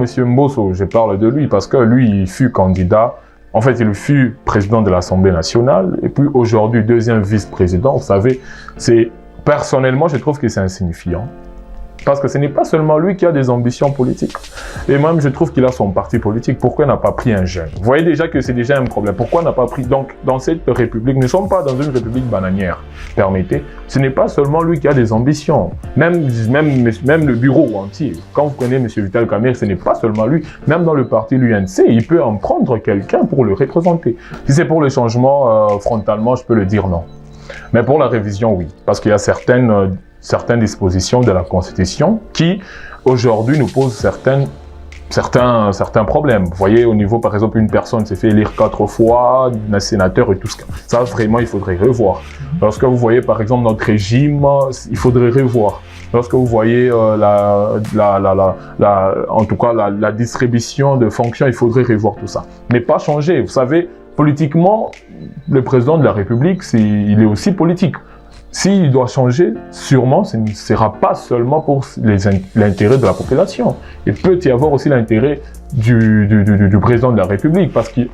M. Mbosso, je parle de lui parce que lui, il fut candidat. En fait, il fut président de l'Assemblée nationale et puis aujourd'hui, deuxième vice-président. Vous savez, personnellement, je trouve que c'est insignifiant. Parce que ce n'est pas seulement lui qui a des ambitions politiques. Et même, je trouve qu'il a son parti politique. Pourquoi il n'a pas pris un jeune? Vous voyez déjà que c'est déjà un problème. Pourquoi il n'a pas pris... Donc, dans cette république, nous ne sommes pas dans une république bananière. Permettez. Ce n'est pas seulement lui qui a des ambitions. Même le bureau entier. Quand vous connaissez M. Vital Kamerhe, ce n'est pas seulement lui. Même dans le parti l'UNC, il peut en prendre quelqu'un pour le représenter. Si c'est pour le changement, frontalement, je peux le dire non. Mais pour la révision, oui. Parce qu'il y a certaines dispositions de la Constitution qui, aujourd'hui, nous posent certains problèmes. Vous voyez, au niveau, par exemple, une personne s'est fait élire 4 fois, un sénateur et tout ça. Ça, vraiment, il faudrait revoir. Lorsque vous voyez, par exemple, notre régime, il faudrait revoir. Lorsque vous voyez en tout cas, la distribution de fonctions, il faudrait revoir tout ça. Mais pas changer. Vous savez, politiquement, le président de la République, il est aussi politique. S'il doit changer, sûrement, ce ne sera pas seulement pour l'intérêt de la population. Il peut y avoir aussi l'intérêt du président de la République, parce qu'il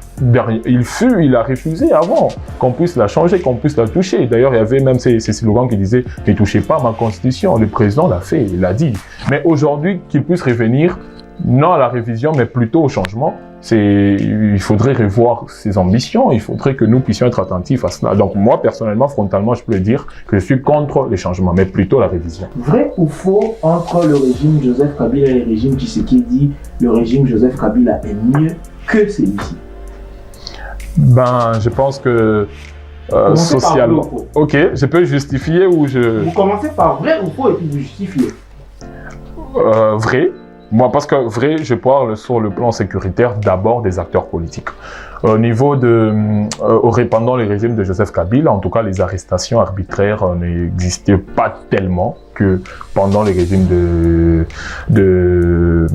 a refusé avant qu'on puisse la changer, qu'on puisse la toucher. D'ailleurs, il y avait même ces slogans qui disaient « Ne touchez pas à ma constitution ». Le président l'a fait, il l'a dit. Mais aujourd'hui, qu'il puisse revenir, non à la révision, mais plutôt au changement, il faudrait revoir ses ambitions, il faudrait que nous puissions être attentifs à cela. Donc moi, personnellement, frontalement, je peux le dire que je suis contre les changements, mais plutôt la révision. Vrai ou faux, entre le régime Joseph Kabila et le régime Tshisekedi, le régime Joseph Kabila est mieux que celui-ci? Je pense que socialement... Ok, je peux justifier ou je... Vous commencez par vrai ou faux et puis vous justifiez. Vrai. Moi, parce que vrai, je parle sur le plan sécuritaire d'abord des acteurs politiques. Au niveau pendant le régime de Joseph Kabila, en tout cas, les arrestations arbitraires n'existaient pas tellement que pendant le régime du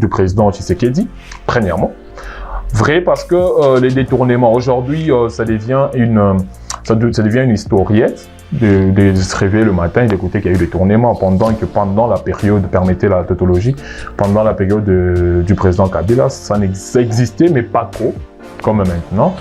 président Tshisekedi, premièrement. Vrai parce que les détournements, aujourd'hui, ça devient une historiette. De se réveiller le matin et d'écouter qu'il y a eu des tournements pendant la période, permettez la tautologie, pendant la période du président Kabila, ça existait, mais pas trop, comme maintenant.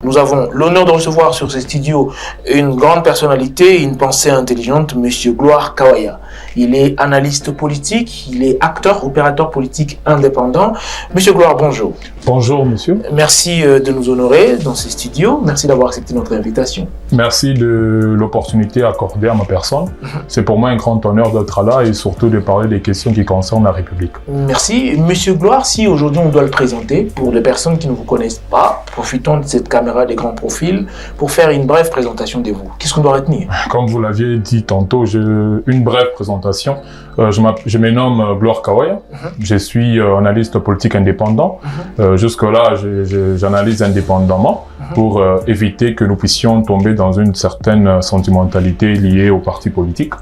Nous avons l'honneur de recevoir sur ce studio une grande personnalité, une pensée intelligente, Monsieur Gloire Kawaya. Il est analyste politique, il est acteur, opérateur politique indépendant. Monsieur Gloire, bonjour. Bonjour, monsieur. Merci de nous honorer dans ce studio. Merci d'avoir accepté notre invitation. Merci de l'opportunité accordée à ma personne. C'est pour moi un grand honneur d'être là et surtout de parler des questions qui concernent la République. Merci. Monsieur Gloire, si aujourd'hui on doit le présenter, pour les personnes qui ne vous connaissent pas, profitons de cette caméra des grands profils pour faire une brève présentation de vous. Qu'est-ce qu'on doit retenir? Comme vous l'aviez dit tantôt, une brève présentation. Je me nomme Gloire Kawaya. Je suis analyste politique indépendant. Jusque-là, j'analyse indépendamment pour éviter que nous puissions tomber dans une certaine sentimentalité liée aux partis politiques.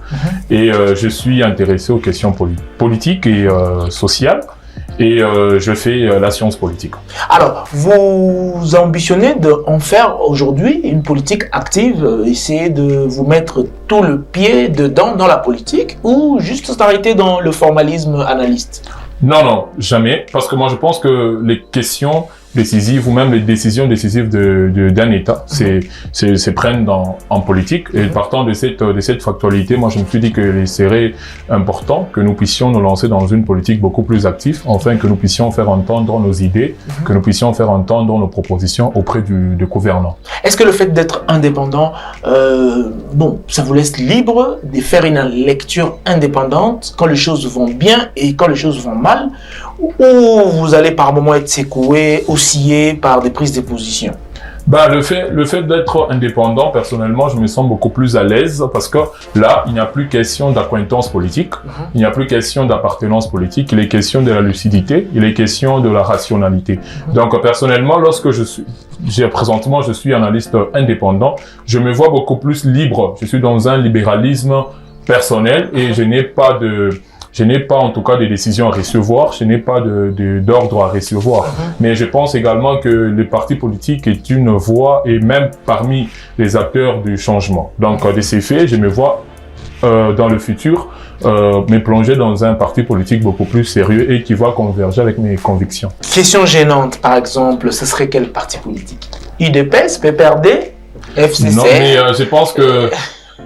Et je suis intéressé aux questions politiques et sociales. Et je fais la science politique. Alors, vous ambitionnez d'en faire aujourd'hui une politique active, essayer de vous mettre tout le pied dedans dans la politique, ou juste s'arrêter dans le formalisme analyste? Non, jamais. Parce que moi, je pense que les questions décisives ou même les décisions décisives d'un État se prennent en politique. Et partant de cette factualité, moi, je me suis dit qu'il serait important que nous puissions nous lancer dans une politique beaucoup plus active, afin que nous puissions faire entendre nos idées, que nous puissions faire entendre nos propositions auprès du gouvernant. Est-ce que le fait d'être indépendant, ça vous laisse libre de faire une lecture indépendante quand les choses vont bien et quand les choses vont mal, ou vous allez par moments être secoué, oscillé par des prises de position? Le fait d'être indépendant, personnellement, je me sens beaucoup plus à l'aise parce que là, il n'y a plus question d'acquaintance politique, il n'y a plus question d'appartenance politique, il est question de la lucidité, il est question de la rationalité. Donc, personnellement, lorsque présentement, je suis analyste indépendant, je me vois beaucoup plus libre. Je suis dans un libéralisme personnel et je n'ai pas je n'ai pas en tout cas de décisions à recevoir, je n'ai pas d'ordre à recevoir. Mais je pense également que le parti politique est une voie et même parmi les acteurs du changement. Donc, de ces faits, je me vois dans le futur me plonger dans un parti politique beaucoup plus sérieux et qui va converger avec mes convictions. Question gênante, par exemple, ce serait quel parti politique? UDPS, PPRD, FCC? Non, mais je pense que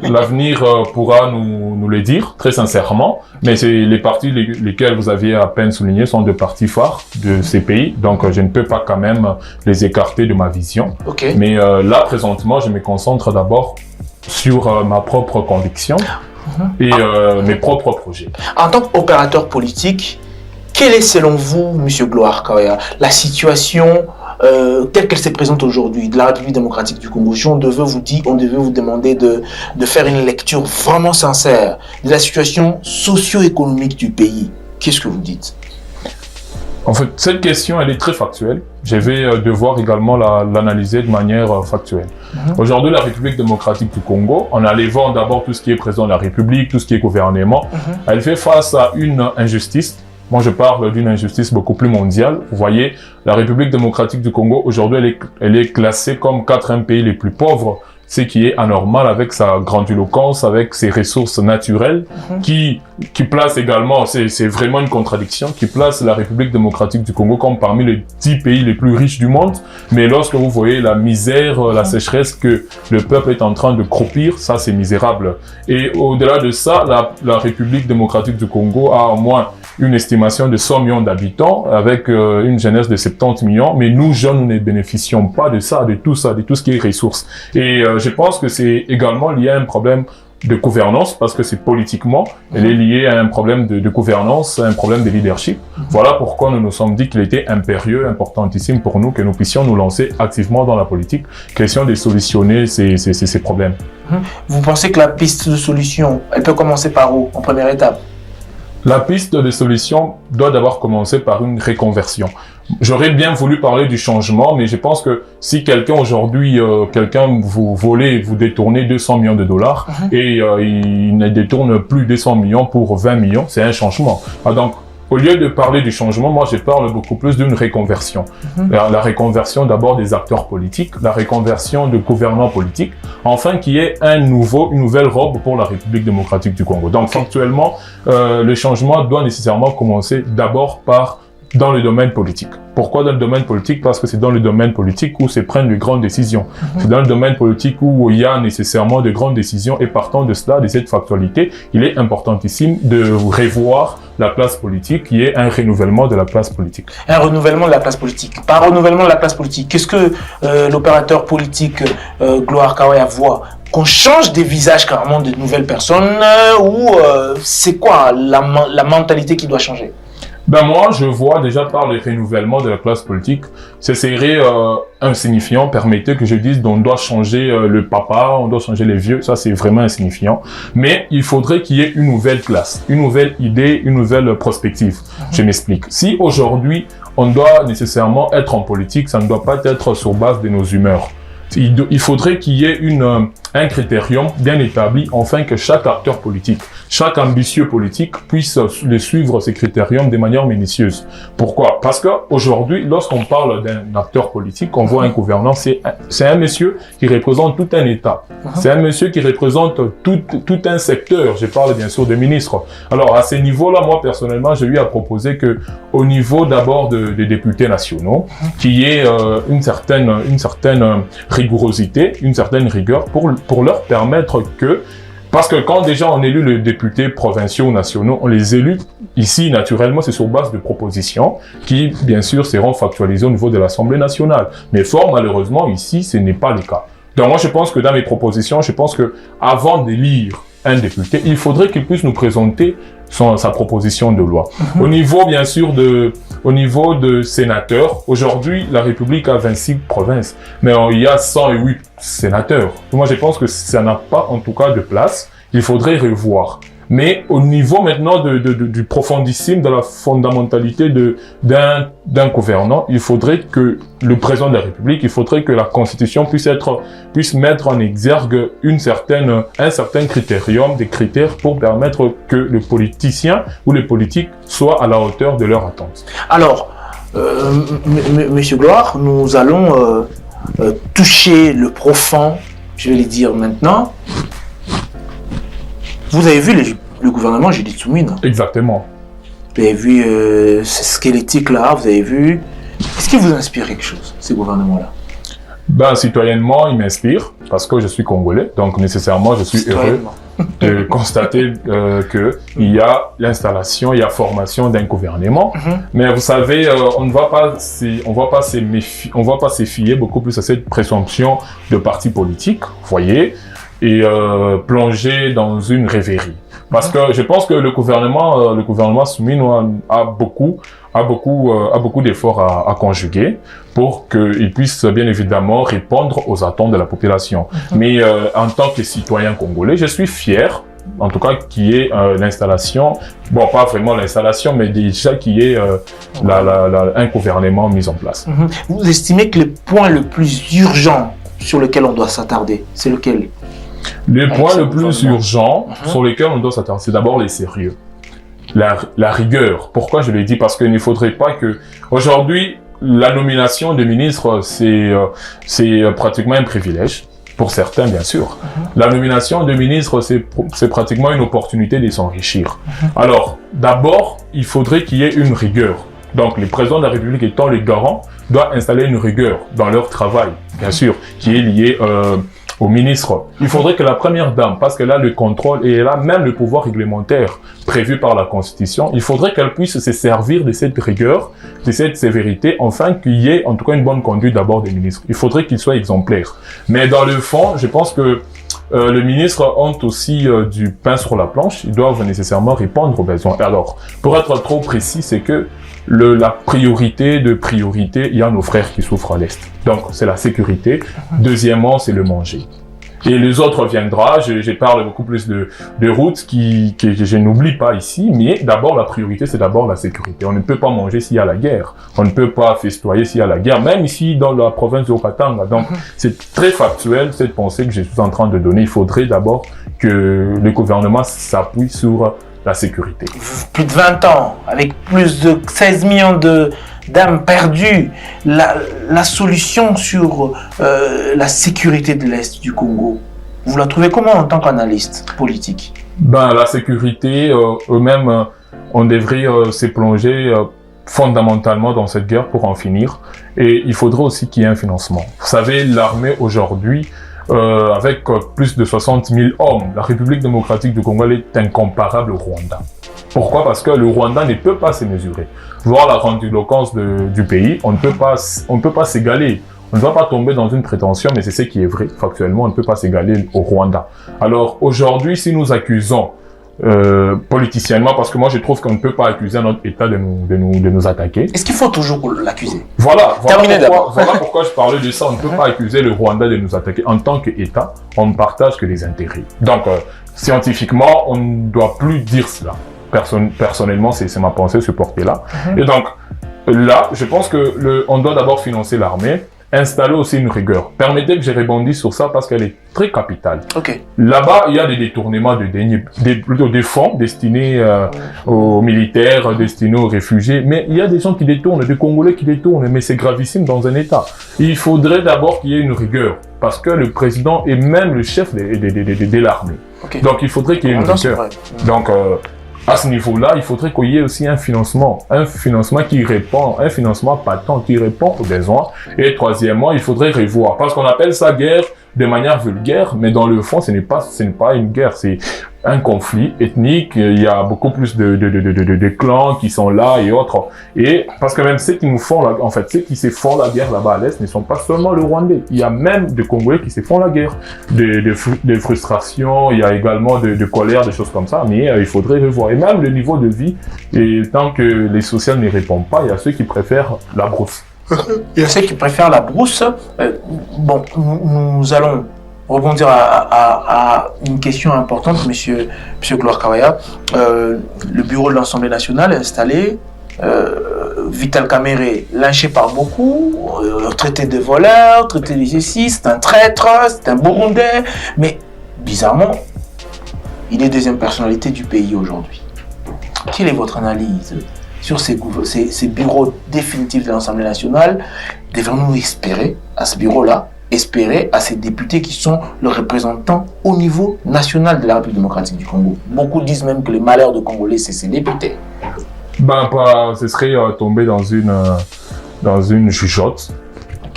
l'avenir pourra nous le dire, très sincèrement. Mais c'est les partis lesquels vous aviez à peine souligné sont deux partis phares de ces pays. Donc, je ne peux pas quand même les écarter de ma vision. Okay. Mais là, présentement, je me concentre d'abord sur ma propre conviction et mes propres projets. En tant qu'opérateur politique, quelle est selon vous, M. Gloire Kawaya, la situation telle qu'elle se présente aujourd'hui de la République démocratique du Congo? Si on devait vous demander de faire une lecture vraiment sincère de la situation socio-économique du pays, qu'est-ce que vous dites? En fait, cette question, elle est très factuelle. Je vais devoir également l'analyser de manière factuelle. Aujourd'hui, la République démocratique du Congo, en enlevant d'abord tout ce qui est président de la République, tout ce qui est gouvernement, elle fait face à une injustice. Moi, je parle d'une injustice beaucoup plus mondiale. Vous voyez, la République démocratique du Congo, aujourd'hui, elle est classée comme 4e pays les plus pauvres, ce qui est anormal avec sa grandiloquence, avec ses ressources naturelles, qui place également, c'est vraiment une contradiction, qui place la République démocratique du Congo comme parmi les 10 pays les plus riches du monde. Mais lorsque vous voyez la misère, la sécheresse que le peuple est en train de croupir, ça c'est misérable. Et au-delà de ça, la République démocratique du Congo a au moins une estimation de 100 millions d'habitants avec une jeunesse de 70 millions. Mais nous, jeunes, nous ne bénéficions pas de ça, de tout ce qui est ressources. Et je pense que c'est également lié à un problème de gouvernance, parce que c'est politiquement, elle est liée à un problème de gouvernance, à un problème de leadership. Voilà pourquoi nous nous sommes dit qu'il était impérieux, importantissime pour nous que nous puissions nous lancer activement dans la politique, question de solutionner ces problèmes. Vous pensez que la piste de solution, elle peut commencer par où, en première étape? La piste de solution doit d'abord commencer par une reconversion. J'aurais bien voulu parler du changement, mais je pense que si quelqu'un aujourd'hui, vous volez, vous détournez 200 millions de dollars et il ne détourne plus 200 millions pour 20 millions, c'est un changement. Donc, au lieu de parler du changement, moi je parle beaucoup plus d'une reconversion. La reconversion d'abord des acteurs politiques, la reconversion de gouvernants politiques, enfin qui est une nouvelle robe pour la République démocratique du Congo. Donc factuellement, le changement doit nécessairement commencer d'abord dans le domaine politique. Pourquoi dans le domaine politique? Parce que c'est dans le domaine politique où se prennent de grandes décisions. C'est dans le domaine politique où il y a nécessairement de grandes décisions et partant de cela, de cette factualité, il est importantissime de revoir la classe politique, qui est un renouvellement de la classe politique. Un renouvellement de la classe politique. Par renouvellement de la classe politique, qu'est-ce que l'opérateur politique Gloire Kawaya voit? Qu'on change des visages carrément de nouvelles personnes ou c'est quoi la mentalité qui doit changer? Ben moi, je vois déjà par le renouvellement de la classe politique, ce serait insignifiant, permettez que je dise, on doit changer le papa, on doit changer les vieux, ça c'est vraiment insignifiant. Mais il faudrait qu'il y ait une nouvelle classe, une nouvelle idée, une nouvelle perspective. Je m'explique. Si aujourd'hui, on doit nécessairement être en politique, ça ne doit pas être sur base de nos humeurs. Il faudrait qu'il y ait un critérium bien établi, afin que chaque acteur politique, chaque ambitieux politique puisse suivre ces critériums de manière minutieuse. Pourquoi? Parce qu'aujourd'hui, lorsqu'on parle d'un acteur politique, on voit un gouvernant, c'est un monsieur qui représente tout un État. C'est un monsieur qui représente tout un secteur. Je parle bien sûr des ministres. Alors, à ce niveau-là, moi, personnellement, j'ai eu à proposer que, au niveau d'abord des députés nationaux, qu'il y ait une certaine rigorosité, une certaine rigueur pour leur permettre que, parce que quand déjà on élit les députés provinciaux ou nationaux, on les élit ici naturellement, c'est sur base de propositions qui bien sûr seront factualisées au niveau de l'Assemblée nationale. Mais fort malheureusement ici, ce n'est pas le cas. Donc moi je pense que dans mes propositions, je pense que avant d'élire un député, il faudrait qu'il puisse nous présenter sa proposition de loi. Au niveau, bien sûr, au niveau de sénateurs, aujourd'hui, la République a 26 provinces, mais il y a 108 sénateurs. Moi, je pense que ça n'a pas, en tout cas, de place. Il faudrait revoir. Mais au niveau maintenant du profondissime, de la fondamentalité d'un gouvernant, il faudrait que le président de la République, il faudrait que la Constitution puisse mettre en exergue un certain critérium, des critères pour permettre que le politicien ou les politiques soient à la hauteur de leurs attentes. Alors, Monsieur Gloire, nous allons toucher le profond, je vais le dire maintenant. Vous avez vu le gouvernement Judith Suminwa? Exactement. Vous avez vu ce squelettique-là, vous avez vu. Est-ce qu'il vous inspire quelque chose, ces gouvernements-là? Citoyennement, il m'inspire parce que je suis congolais, donc nécessairement je suis heureux de constater qu'il y a l'installation, il y a formation d'un gouvernement. Mais vous savez, on ne va pas se fier beaucoup plus à cette présomption de parti politique, vous voyez, et plonger dans une rêverie. Parce que je pense que le gouvernement Suminwa a beaucoup d'efforts à conjuguer pour qu'il puisse bien évidemment répondre aux attentes de la population. Mais en tant que citoyen congolais, je suis fier, en tout cas, qu'il y ait l'installation, bon, pas vraiment l'installation, mais déjà qu'il y ait un gouvernement mis en place. Vous estimez que le point le plus urgent sur lequel on doit s'attarder, c'est lequel? Le point le plus urgent sur lequel on doit s'attarder, c'est d'abord les sérieux. La rigueur. Pourquoi je l'ai dit? Parce qu'il ne faudrait pas que... Aujourd'hui, la nomination de ministre, c'est pratiquement un privilège. Pour certains, bien sûr. La nomination de ministre, c'est pratiquement une opportunité de s'enrichir. Alors, d'abord, il faudrait qu'il y ait une rigueur. Donc, le président de la République étant le garant, doit installer une rigueur dans leur travail, bien sûr, qui est liée au ministre. Il faudrait que la première dame, parce qu'elle a le contrôle et elle a même le pouvoir réglementaire prévu par la Constitution, il faudrait qu'elle puisse se servir de cette rigueur, de cette sévérité, afin qu'il y ait en tout cas une bonne conduite d'abord des ministres. Il faudrait qu'ils soient exemplaires. Mais dans le fond, je pense que les ministres ont aussi du pain sur la planche. Ils doivent nécessairement répondre aux besoins. Alors, pour être trop précis, c'est que la priorité, il y a nos frères qui souffrent à l'Est. Donc, c'est la sécurité. Deuxièmement, c'est le manger. Et les autres viendra. Je parle beaucoup plus de routes que je n'oublie pas ici. Mais d'abord, la priorité, c'est d'abord la sécurité. On ne peut pas manger s'il y a la guerre. On ne peut pas festoyer s'il y a la guerre. Même ici, dans la province de Okatanga. Donc, c'est très factuel, cette pensée que je suis en train de donner. Il faudrait d'abord que le gouvernement s'appuie sur la sécurité. Plus de 20 ans, avec plus de 16 millions d'âmes perdues, la solution sur la sécurité de l'Est du Congo, vous la trouvez comment en tant qu'analyste politique? La sécurité, eux-mêmes, on devrait se plonger fondamentalement dans cette guerre pour en finir. Et il faudrait aussi qu'il y ait un financement. Vous savez, l'armée aujourd'hui, avec plus de 60 000 hommes, la République démocratique du Congo est incomparable au Rwanda. Pourquoi? Parce que le Rwanda ne peut pas se mesurer. Voir la grandiloquence du pays, on ne peut pas s'égaler. On ne va pas tomber dans une prétention, mais c'est ce qui est vrai. Factuellement, on ne peut pas s'égaler au Rwanda. Alors aujourd'hui, si nous accusons politiciennement, parce que moi je trouve qu'on ne peut pas accuser notre État de nous attaquer. Est-ce qu'il faut toujours l'accuser? Voilà pourquoi je parlais de ça. On ne peut pas accuser le Rwanda de nous attaquer. En tant qu'État, on ne partage que les intérêts. Donc, scientifiquement, on ne doit plus dire cela. Personnellement, c'est ma pensée, ce porté-là. Et donc, là, je pense que on doit d'abord financer l'armée, installer aussi une rigueur. Permettez que je rebondisse sur ça parce qu'elle est très capitale. Là-bas, il y a des détournements plutôt des fonds destinés aux militaires, destinés aux réfugiés, mais il y a des gens qui détournent, des Congolais qui détournent, mais c'est gravissime dans un État. Il faudrait d'abord qu'il y ait une rigueur, parce que le président est même le chef de l'armée. Donc il faudrait qu'il y ait une rigueur. Donc, à ce niveau-là, il faudrait qu'il y ait aussi un financement qui répond, un financement patent qui répond aux besoins. Et troisièmement, il faudrait revoir, parce qu'on appelle ça guerre de manière vulgaire, mais dans le fond, ce n'est pas une guerre, c'est un conflit ethnique. Il y a beaucoup plus de clans qui sont là et autres. Et parce que même ceux qui ceux qui se font la guerre là-bas à l'Est ne sont pas seulement le Rwandais. Il y a même des Congolais qui se font la guerre, de frustration, il y a également de colère, des choses comme ça. Mais il faudrait revoir. Et même le niveau de vie, et tant que les sociales ne répondent pas, il y a ceux qui préfèrent la brousse. Il y a ceux qui préfèrent la brousse. Bon, nous allons rebondir à une question importante, monsieur Gloire Kawaya. Le bureau de l'Assemblée nationale est installé. Vital Kamerhe, lynché par beaucoup, traité de voleur, traité de ceci, c'est un traître, c'est un Burundais. Mais bizarrement, il est deuxième personnalité du pays aujourd'hui. Quelle est votre analyse sur ces bureaux définitifs de l'Assemblée nationale? Devons-nous espérer à ce bureau-là, espérer à ces députés qui sont le représentant au niveau national de la République démocratique du Congo? Beaucoup disent même que le malheur de Congolais, c'est ces députés. Ce serait tomber dans une jugeote.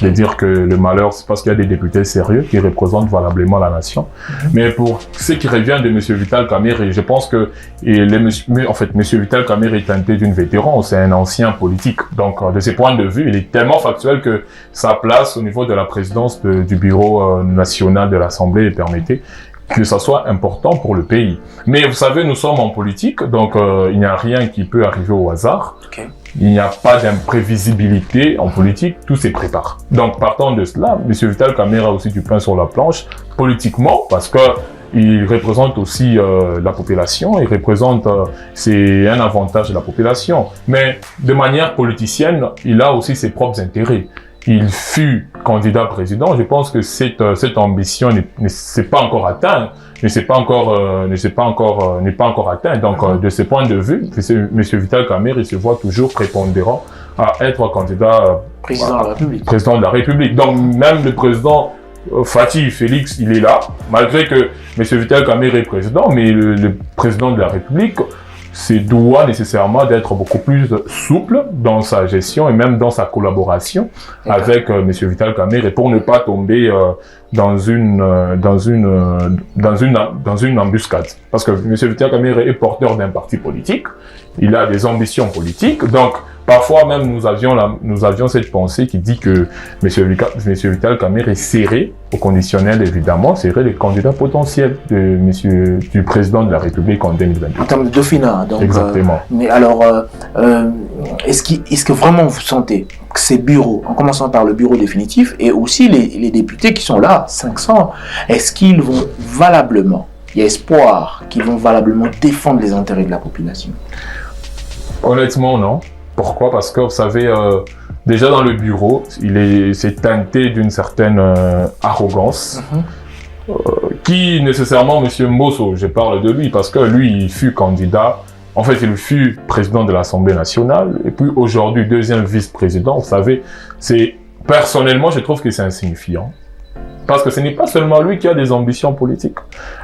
De dire que le malheur, c'est parce qu'il y a des députés sérieux qui représentent valablement la nation. Mais pour ce qui revient de M. Vital Kamerhe, je pense que M. Vital Kamerhe est teinté d'une vétéran, c'est un ancien politique. Donc, de ce point de vue, il est tellement factuel que sa place au niveau de la présidence du bureau national de l'Assemblée, permettez, que ça soit important pour le pays. Mais vous savez, nous sommes en politique, donc il n'y a rien qui peut arriver au hasard. Okay. Il n'y a pas d'imprévisibilité en politique, tout se prépare. Donc partant de cela, M. Vital Kamerhe a aussi du pain sur la planche, politiquement, parce que il représente aussi la population, il représente, c'est un avantage de la population. Mais de manière politicienne, il a aussi ses propres intérêts. Il fut candidat président. Je pense que cette ambition ne s'est pas encore atteinte, n'est pas encore atteint. Donc, de ce point de vue, M. Vital Kamerhe se voit toujours prépondérant à être candidat président de la République. Donc, même le président Fatih Félix, il est là, malgré que M. Vital Kamerhe est président, mais le président de la République doit nécessairement d'être beaucoup plus souple dans sa gestion et même dans sa collaboration avec M. Vital Kamerhe pour ne pas tomber dans une embuscade. Parce que M. Vital Kamerhe est porteur d'un parti politique, il a des ambitions politiques, donc parfois même nous avions cette pensée qui dit que M. Vital Kamerhe serait, au conditionnel évidemment, serait le candidat potentiel du président de la République en 2022. En termes de Dauphinat, donc. Exactement. Mais alors, est-ce que vraiment vous sentez que ces bureaux, en commençant par le bureau définitif et aussi les députés qui sont là, 500, est-ce qu'ils vont valablement, il y a espoir qu'ils vont valablement défendre les intérêts de la population? Honnêtement, non. Pourquoi? Parce que vous savez, déjà dans le bureau, c'est teinté d'une certaine arrogance, qui nécessairement, M. Mbosso, je parle de lui, parce que lui, il fut candidat, en fait, il fut président de l'Assemblée nationale, et puis aujourd'hui, deuxième vice-président. Vous savez, personnellement, je trouve que c'est insignifiant. Parce que ce n'est pas seulement lui qui a des ambitions politiques.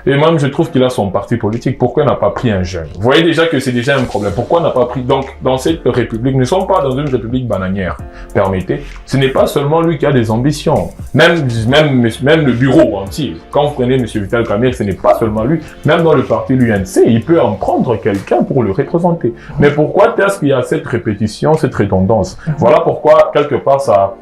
Et même, je trouve qu'il a son parti politique. Pourquoi il n'a pas pris un jeune? Vous voyez déjà que c'est déjà un problème. Pourquoi il n'a pas pris... Donc, dans cette république, nous ne sommes pas dans une république bananière. Permettez. Ce n'est pas seulement lui qui a des ambitions. Même le bureau entier. Quand vous prenez M. Vital Kamerhe, ce n'est pas seulement lui. Même dans le parti l'UNC, il peut en prendre quelqu'un pour le représenter. Mais pourquoi est-ce qu'il y a cette répétition, cette redondance? Voilà pourquoi, quelque part, ça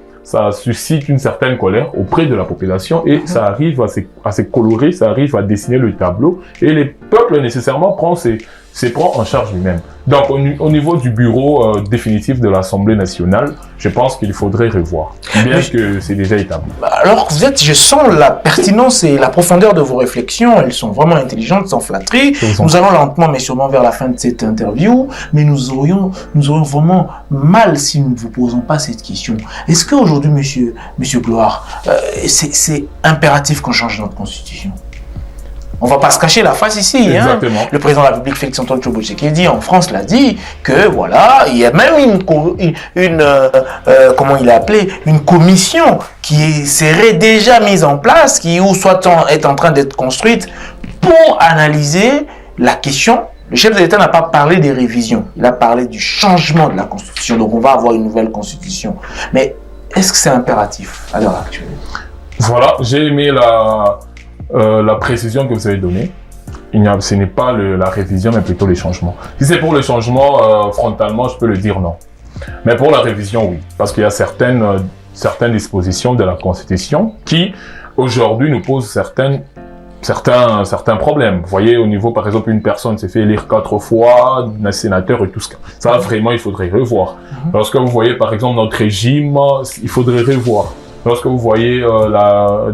suscite une certaine colère auprès de la population et ça arrive à se colorer, ça arrive à dessiner le tableau et le peuple nécessairement prend en charge lui-même. Donc au niveau du bureau définitif de l'Assemblée nationale, je pense qu'il faudrait revoir, bien que c'est déjà établi. Alors je sens la pertinence et la profondeur de vos réflexions, elles sont vraiment intelligentes, sans flatterie. Nous allons lentement mais sûrement vers la fin de cette interview, mais nous aurions vraiment mal si nous ne vous posons pas cette question. Est-ce qu'aujourd'hui, monsieur Gloire, c'est impératif qu'on change notre constitution? On ne va pas se cacher la face ici. Exactement. Le président de la République, Félix-Antoine Tshisekedi, en France, l'a dit que voilà, il y a même comment il a appelé, une commission qui serait déjà mise en place, ou soit est en train d'être construite pour analyser la question. Le chef de l'État n'a pas parlé des révisions, il a parlé du changement de la Constitution. Donc on va avoir une nouvelle Constitution. Mais est-ce que c'est impératif à l'heure actuelle? Voilà, j'ai aimé la précision que vous avez donnée. Ce n'est pas la révision, mais plutôt les changements. Si c'est pour le changement, frontalement, je peux le dire non. Mais pour la révision, oui. Parce qu'il y a certaines dispositions de la Constitution qui, aujourd'hui, nous posent certains problèmes. Vous voyez, au niveau, par exemple, une personne s'est fait élire 4 fois, un sénateur et tout ça. Ça, vraiment, il faudrait revoir. Lorsque vous voyez, par exemple, notre régime, il faudrait revoir. Lorsque vous voyez en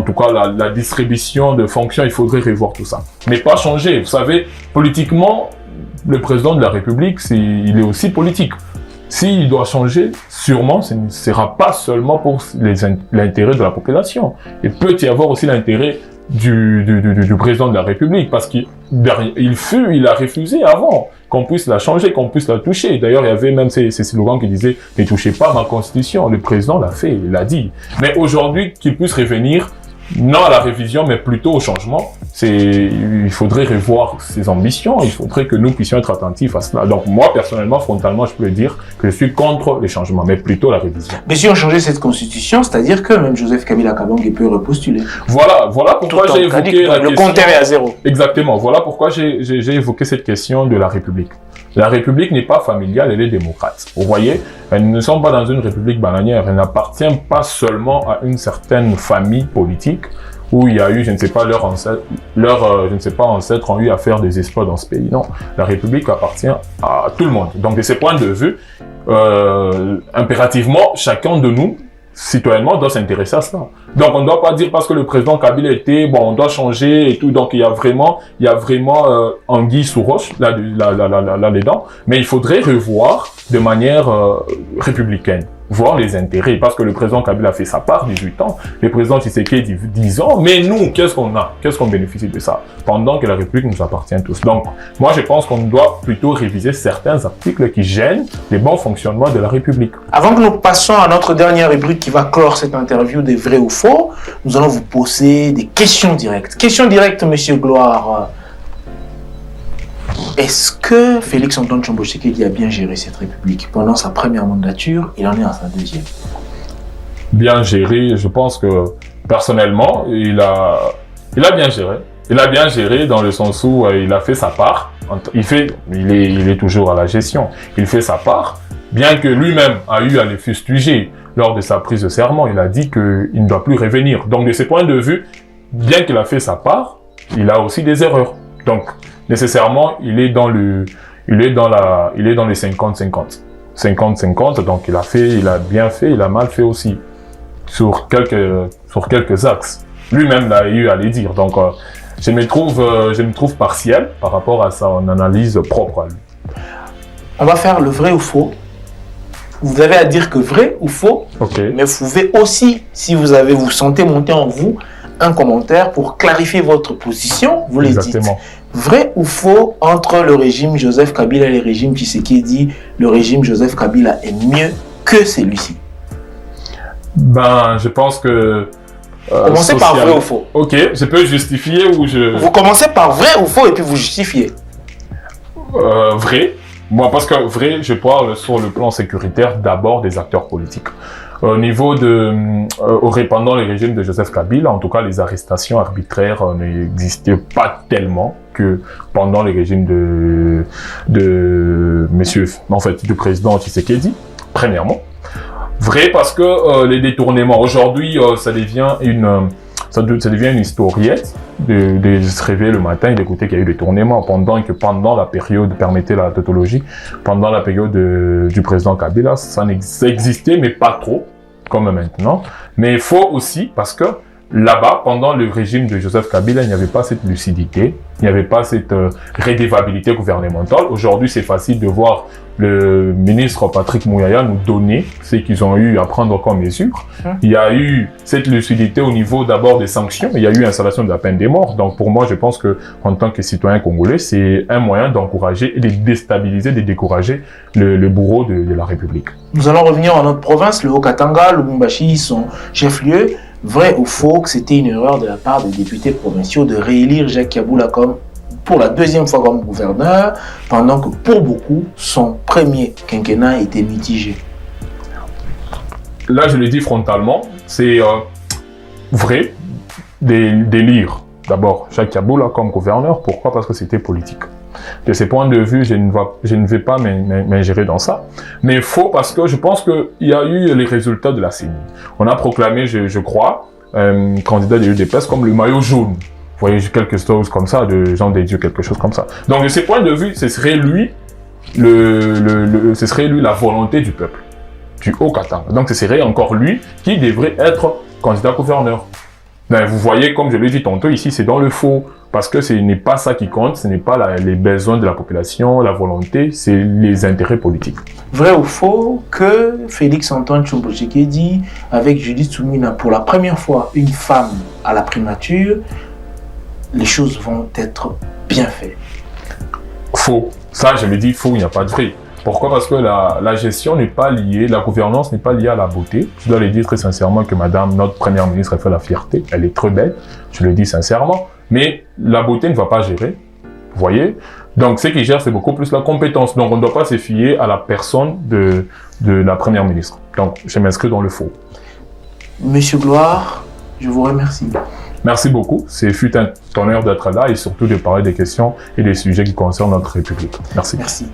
tout cas la distribution de fonctions, il faudrait revoir tout ça. Mais pas changer. Vous savez, politiquement, le président de la République, il est aussi politique. S'il doit changer, sûrement, ce ne sera pas seulement pour l'intérêt de la population. Il peut y avoir aussi l'intérêt du président de la République, parce qu'il a refusé avant qu'on puisse la changer, qu'on puisse la toucher. D'ailleurs, il y avait même ces slogans qui disaient « Ne touchez pas ma constitution ». Le président l'a fait, il l'a dit. Mais aujourd'hui, qu'il puisse revenir, non à la révision, mais plutôt au changement, il faudrait revoir ses ambitions, il faudrait que nous puissions être attentifs à cela. Donc moi, personnellement, frontalement, je peux le dire que je suis contre les changements, mais plutôt la révision. Mais si on changeait cette constitution, c'est-à-dire que même Joseph Kabila Kabange peut repostuler. Voilà pourquoi j'ai évoqué la question. Le compteur est à zéro. Exactement, voilà pourquoi j'ai évoqué cette question de la République. La République n'est pas familiale, elle est démocrate. Vous voyez, nous ne sommes pas dans une République bananière, elle n'appartient pas seulement à une certaine famille politique où il y a eu, je ne sais pas, leurs ancêtres ont eu à faire des exploits dans ce pays. Non, la République appartient à tout le monde. Donc, de ce point de vue, impérativement, chacun de nous, citoyennement, doit s'intéresser à cela. Donc, on ne doit pas dire parce que le président Kabila était, bon, on doit changer et tout. Donc, il y a vraiment anguille sous roche là-dedans. Mais il faudrait revoir de manière républicaine, voir les intérêts. Parce que le président Kabila a fait sa part, 18 ans. Le président Tshisekedi, 10 ans. Mais nous, qu'est-ce qu'on a? Qu'est-ce qu'on bénéficie de ça? Pendant que la République nous appartient tous. Donc, moi, je pense qu'on doit plutôt réviser certains articles qui gênent les bons fonctionnements de la République. Avant que nous passions à notre dernière rubrique qui va clore cette interview des vrais ou faux, nous allons vous poser des questions directes. Question directe, Monsieur Gloire. Est-ce que Félix Antoine Tshombo-Tshisekedi a bien géré cette République pendant sa première mandature? Il en est à sa deuxième. Bien géré, je pense que personnellement, il a bien géré. Il a bien géré dans le sens où il a fait sa part. Il est toujours à la gestion. Il fait sa part, bien que lui-même a eu à le fustiger lors de sa prise de serment. Il a dit qu'il ne doit plus revenir. Donc, de ce point de vue, bien qu'il a fait sa part, il a aussi des erreurs. Donc, nécessairement, il est dans les 50-50. 50-50, donc il a bien fait, il a mal fait aussi. Sur quelques axes. Lui-même l'a eu à les dire. Donc, je me trouve partiel par rapport à son analyse propre à lui. On va faire le vrai ou faux. Vous avez à dire que vrai ou faux. Okay. Mais vous pouvez aussi, si vous sentez monter en vous, un commentaire pour clarifier votre position. Vous les dites. Vrai ou faux entre le régime Joseph Kabila et le régime Tshisekedi, le régime Joseph Kabila est mieux que celui-ci? Ben, je pense que... Commencez par vrai ou faux. Ok, je peux justifier ou je... Vous commencez par vrai ou faux et puis vous justifiez. Vrai. Moi, parce que vrai, je parle sur le plan sécuritaire d'abord des acteurs politiques. Au niveau pendant le régime de Joseph Kabila, en tout cas, les arrestations arbitraires n'existaient pas tellement que pendant le régime du président Tshisekedi, premièrement. Vrai parce que les détournements, aujourd'hui, ça devient une historiette de se réveiller le matin et d'écouter qu'il y a eu des détournements pendant la période, permettez la tautologie, pendant la période du président Kabila, ça existait, mais pas trop, comme maintenant. Mais il faut aussi, parce que là-bas, pendant le régime de Joseph Kabila, il n'y avait pas cette lucidité, il n'y avait pas cette rédévabilité gouvernementale. Aujourd'hui, c'est facile de voir le ministre Patrick Mouyaya nous donner ce qu'ils ont eu à prendre comme mesure. Il y a eu cette lucidité au niveau d'abord des sanctions, il y a eu installation de la peine de mort. Donc pour moi, je pense que en tant que citoyen congolais, c'est un moyen d'encourager et de déstabiliser, de décourager le bourreau de la République. Nous allons revenir à notre province, le Haut-Katanga, le Lubumbashi, son chef-lieu. Vrai ou faux que c'était une erreur de la part des députés provinciaux de réélire Jacques Yabula pour la deuxième fois comme gouverneur, pendant que pour beaucoup, son premier quinquennat était mitigé? Là, je le dis frontalement, c'est vrai d'élire d'abord Jacques Yabula comme gouverneur. Pourquoi? Parce que c'était politique. De ce point de vue, je ne vais pas m'ingérer dans ça. Mais faux parce que je pense qu'il y a eu les résultats de la CENI. On a proclamé, je crois, un candidat de l'UDPS comme le maillot jaune. Vous voyez, quelque chose comme ça, de Jean des Dieux, quelque chose comme ça. Donc, de ce point de vue, ce serait lui la volonté du peuple. du Haut-Katanga. Donc ce serait encore lui qui devrait être candidat gouverneur. Ben, vous voyez, comme je l'ai dit tantôt, ici c'est dans le faux, parce que ce n'est pas ça qui compte, ce n'est pas les besoins de la population, la volonté, c'est les intérêts politiques. Vrai ou faux que Félix-Antoine Tshombo-Tshekedi, avec Judith Soumina, pour la première fois une femme à la primature, les choses vont être bien faites? Faux. Ça, je me dis faux, il n'y a pas de vrai. Pourquoi? Parce que la gestion n'est pas liée, la gouvernance n'est pas liée à la beauté. Je dois le dire très sincèrement que madame, notre première ministre, elle fait la fierté. Elle est très belle, je le dis sincèrement. Mais la beauté ne va pas gérer, vous voyez. Donc, ce qui gère, c'est beaucoup plus la compétence. Donc, on ne doit pas se fier à la personne de la première ministre. Donc, je m'inscris dans le faux. Monsieur Gloire, je vous remercie. Merci beaucoup. C'est fut un honneur d'être là et surtout de parler des questions et des sujets qui concernent notre République. Merci. Merci.